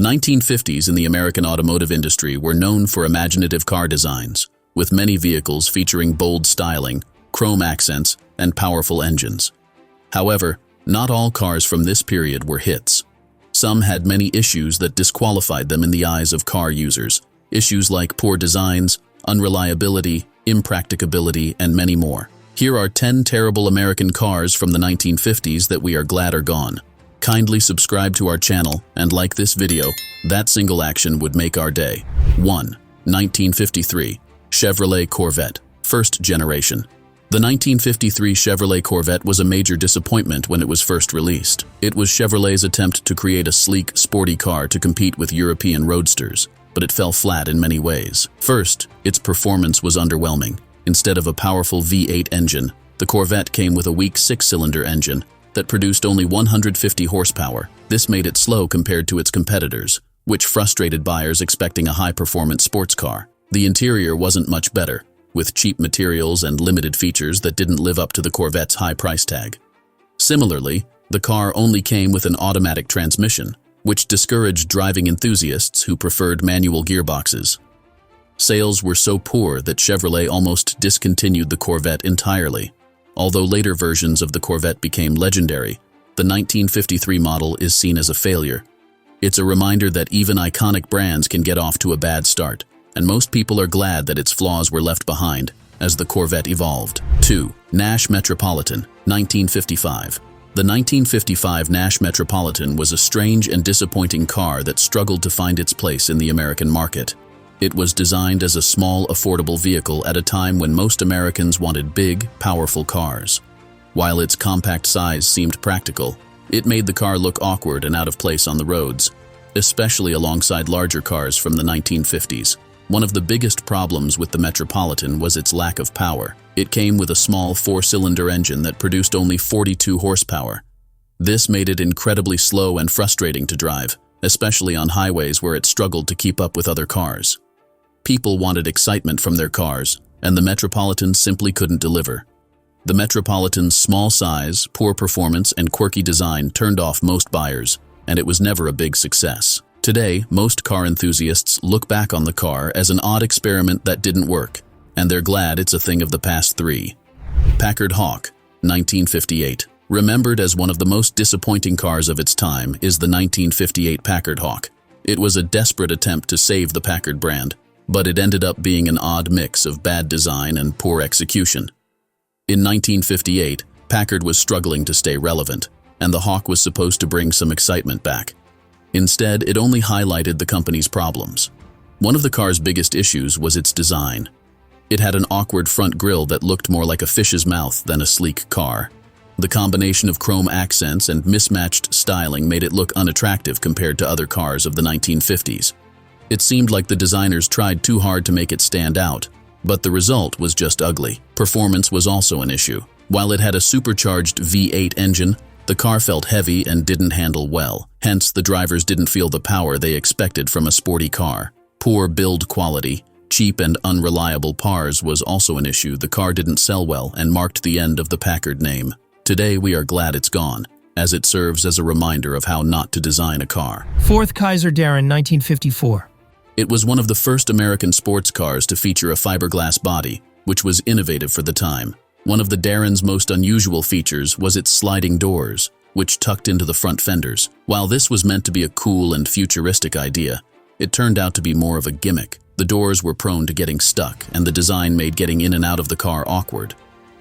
1950s in the American automotive industry were known for imaginative car designs, with many vehicles featuring bold styling, chrome accents, and powerful engines. However, not all cars from this period were hits. Some had many issues that disqualified them in the eyes of car users, issues like poor designs, unreliability, impracticability, and many more. Here are 10 terrible American cars from the 1950s that we are glad are gone. Kindly subscribe to our channel and like this video. That single action would make our day. 1. 1953 Chevrolet Corvette, first generation. The 1953 Chevrolet Corvette was a major disappointment when it was first released. It was Chevrolet's attempt to create a sleek, sporty car to compete with European roadsters, but it fell flat in many ways. First, its performance was underwhelming. Instead of a powerful V8 engine, the Corvette came with a weak 6-cylinder engine that produced only 150 horsepower. This made it slow compared to its competitors, which frustrated buyers expecting a high-performance sports car. The interior wasn't much better, with cheap materials and limited features that didn't live up to the Corvette's high price tag. Similarly, the car only came with an automatic transmission, which discouraged driving enthusiasts who preferred manual gearboxes. Sales were so poor that Chevrolet almost discontinued the Corvette entirely. Although later versions of the Corvette became legendary, the 1953 model is seen as a failure. It's a reminder that even iconic brands can get off to a bad start, and most people are glad that its flaws were left behind as the Corvette evolved. 2. Nash Metropolitan, 1955. The 1955 Nash Metropolitan was a strange and disappointing car that struggled to find its place in the American market. It was designed as a small, affordable vehicle at a time when most Americans wanted big, powerful cars. While its compact size seemed practical, it made the car look awkward and out of place on the roads, especially alongside larger cars from the 1950s. One of the biggest problems with the Metropolitan was its lack of power. It came with a small 4-cylinder engine that produced only 42 horsepower. This made it incredibly slow and frustrating to drive, especially on highways where it struggled to keep up with other cars. People wanted excitement from their cars, and the Metropolitan simply couldn't deliver. The Metropolitan's small size, poor performance, and quirky design turned off most buyers, and it was never a big success. Today, most car enthusiasts look back on the car as an odd experiment that didn't work, and they're glad it's a thing of the past. 3. Packard Hawk, 1958. Remembered as one of the most disappointing cars of its time is the 1958 Packard Hawk. It was a desperate attempt to save the Packard brand, but it ended up being an odd mix of bad design and poor execution. In 1958, Packard was struggling to stay relevant, and the Hawk was supposed to bring some excitement back. Instead, it only highlighted the company's problems. One of the car's biggest issues was its design. It had an awkward front grille that looked more like a fish's mouth than a sleek car. The combination of chrome accents and mismatched styling made it look unattractive compared to other cars of the 1950s. It seemed like the designers tried too hard to make it stand out, but the result was just ugly. Performance was also an issue. While it had a supercharged V8 engine, the car felt heavy and didn't handle well. Hence, the drivers didn't feel the power they expected from a sporty car. Poor build quality, cheap and unreliable parts was also an issue. The car didn't sell well and marked the end of the Packard name. Today, we are glad it's gone, as it serves as a reminder of how not to design a car. 4th Kaiser Darren, 1954. It was one of the first American sports cars to feature a fiberglass body, which was innovative for the time. One of the Darren's most unusual features was its sliding doors, which tucked into the front fenders. While this was meant to be a cool and futuristic idea, it turned out to be more of a gimmick. The doors were prone to getting stuck, and the design made getting in and out of the car awkward.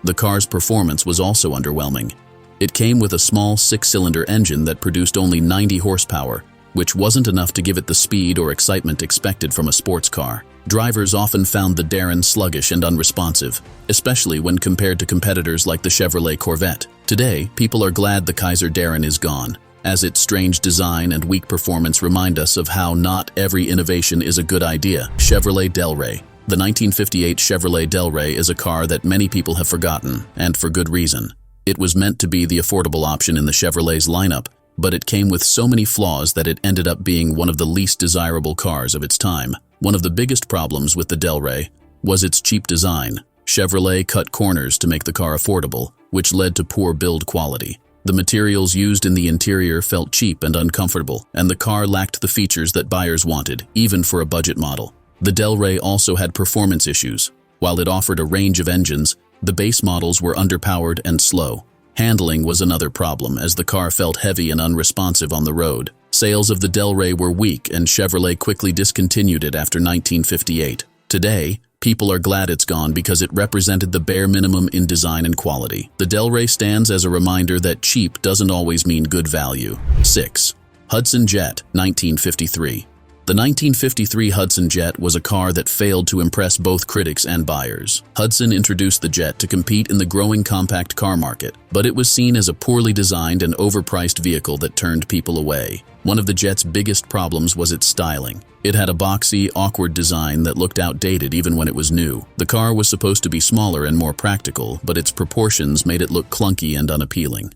The car's performance was also underwhelming. It came with a small 6-cylinder engine that produced only 90 horsepower, which wasn't enough to give it the speed or excitement expected from a sports car. Drivers often found the Darren sluggish and unresponsive, especially when compared to competitors like the Chevrolet Corvette. Today, people are glad the Kaiser Darren is gone, as its strange design and weak performance remind us of how not every innovation is a good idea. Chevrolet Del Rey. The 1958 Chevrolet Del Rey is a car that many people have forgotten, and for good reason. It was meant to be the affordable option in the Chevrolet's lineup, but it came with so many flaws that it ended up being one of the least desirable cars of its time. One of the biggest problems with the Del Rey was its cheap design. Chevrolet cut corners to make the car affordable, which led to poor build quality. The materials used in the interior felt cheap and uncomfortable, and the car lacked the features that buyers wanted, even for a budget model. The Del Rey also had performance issues. While it offered a range of engines, the base models were underpowered and slow. Handling was another problem, as the car felt heavy and unresponsive on the road. Sales of the Del Rey were weak, and Chevrolet quickly discontinued it after 1958. Today, people are glad it's gone because it represented the bare minimum in design and quality. The Del Rey stands as a reminder that cheap doesn't always mean good value. 6. Hudson Jet, 1953. The 1953 Hudson Jet was a car that failed to impress both critics and buyers. Hudson introduced the Jet to compete in the growing compact car market, but it was seen as a poorly designed and overpriced vehicle that turned people away. One of the Jet's biggest problems was its styling. It had a boxy, awkward design that looked outdated even when it was new. The car was supposed to be smaller and more practical, but its proportions made it look clunky and unappealing.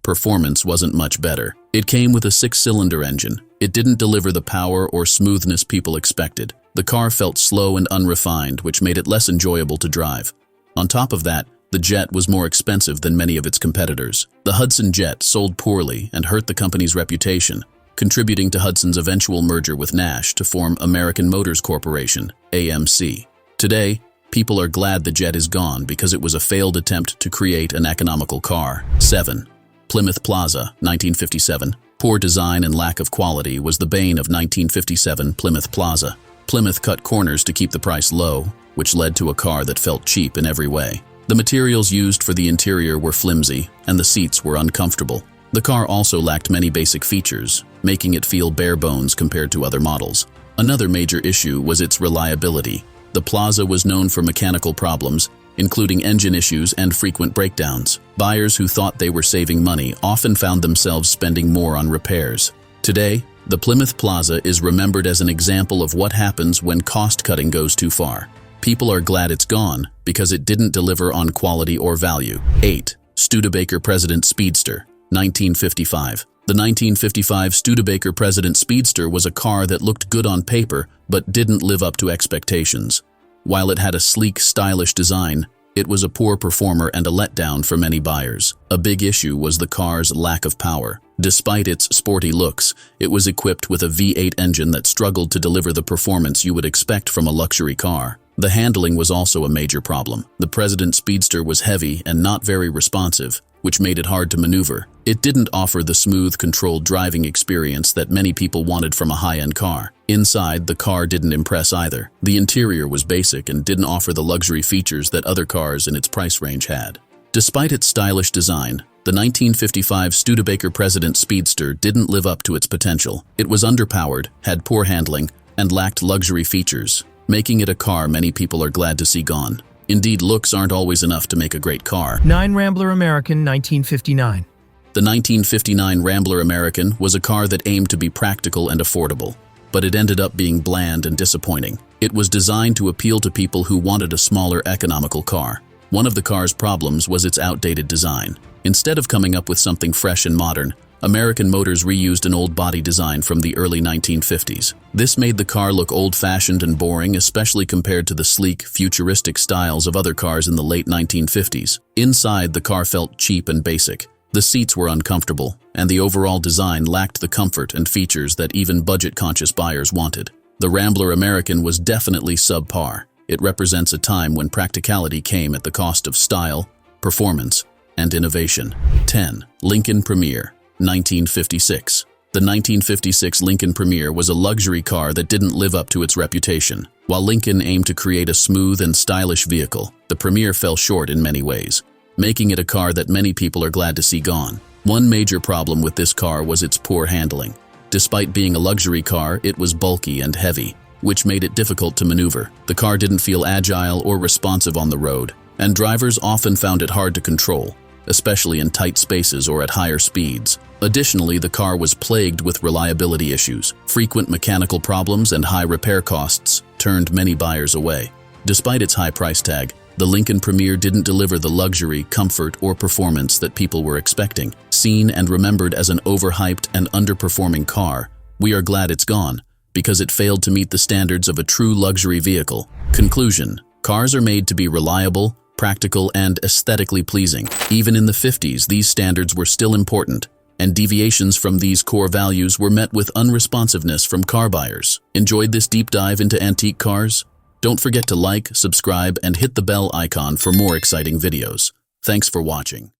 Performance wasn't much better. It came with a 6-cylinder engine. It didn't deliver the power or smoothness people expected. The car felt slow and unrefined, which made it less enjoyable to drive. On top of that, the Jet was more expensive than many of its competitors. The Hudson Jet sold poorly and hurt the company's reputation, contributing to Hudson's eventual merger with Nash to form American Motors Corporation, AMC. Today, people are glad the Jet is gone because it was a failed attempt to create an economical car. 7. Plymouth Plaza, 1957. Poor design and lack of quality was the bane of 1957 Plymouth Plaza. Plymouth cut corners to keep the price low, which led to a car that felt cheap in every way. The materials used for the interior were flimsy, and the seats were uncomfortable. The car also lacked many basic features, making it feel bare bones compared to other models. Another major issue was its reliability. The Plaza was known for mechanical problems, including engine issues and frequent breakdowns. Buyers who thought they were saving money often found themselves spending more on repairs. Today, the Plymouth Plaza is remembered as an example of what happens when cost-cutting goes too far. People are glad it's gone because it didn't deliver on quality or value. 8. Studebaker President Speedster, 1955. The 1955 Studebaker President Speedster was a car that looked good on paper but didn't live up to expectations. While it had a sleek, stylish design, it was a poor performer and a letdown for many buyers. A big issue was the car's lack of power. Despite its sporty looks, it was equipped with a V8 engine that struggled to deliver the performance you would expect from a luxury car. The handling was also a major problem. The President Speedster was heavy and not very responsive, which made it hard to maneuver. It didn't offer the smooth, controlled driving experience that many people wanted from a high-end car. Inside, the car didn't impress either. The interior was basic and didn't offer the luxury features that other cars in its price range had. Despite its stylish design, the 1955 Studebaker President Speedster didn't live up to its potential. It was underpowered, had poor handling, and lacked luxury features, making it a car many people are glad to see gone. Indeed, looks aren't always enough to make a great car. 9 Rambler American, 1959. The 1959 Rambler American was a car that aimed to be practical and affordable, but it ended up being bland and disappointing. It was designed to appeal to people who wanted a smaller, economical car. One of the car's problems was its outdated design. Instead of coming up with something fresh and modern, American Motors reused an old body design from the early 1950s. This made the car look old-fashioned and boring, especially compared to the sleek, futuristic styles of other cars in the late 1950s. Inside, the car felt cheap and basic. The seats were uncomfortable, and the overall design lacked the comfort and features that even budget-conscious buyers wanted. The Rambler American was definitely subpar. It represents a time when practicality came at the cost of style, performance, and innovation. 10. Lincoln Premier, 1956. The 1956 Lincoln Premier was a luxury car that didn't live up to its reputation. While Lincoln aimed to create a smooth and stylish vehicle, the Premier fell short in many ways, making it a car that many people are glad to see gone. One major problem with this car was its poor handling. Despite being a luxury car, it was bulky and heavy, which made it difficult to maneuver. The car didn't feel agile or responsive on the road, and drivers often found it hard to control, especially in tight spaces or at higher speeds. Additionally, the car was plagued with reliability issues. Frequent mechanical problems and high repair costs turned many buyers away. Despite its high price tag, the Lincoln Premier didn't deliver the luxury, comfort, or performance that people were expecting. Seen and remembered as an overhyped and underperforming car, we are glad it's gone, because it failed to meet the standards of a true luxury vehicle. Conclusion: cars are made to be reliable, practical, and aesthetically pleasing. Even in the 50s, these standards were still important, and deviations from these core values were met with unresponsiveness from car buyers. Enjoyed this deep dive into antique cars? Don't forget to like, subscribe, and hit the bell icon for more exciting videos. Thanks for watching.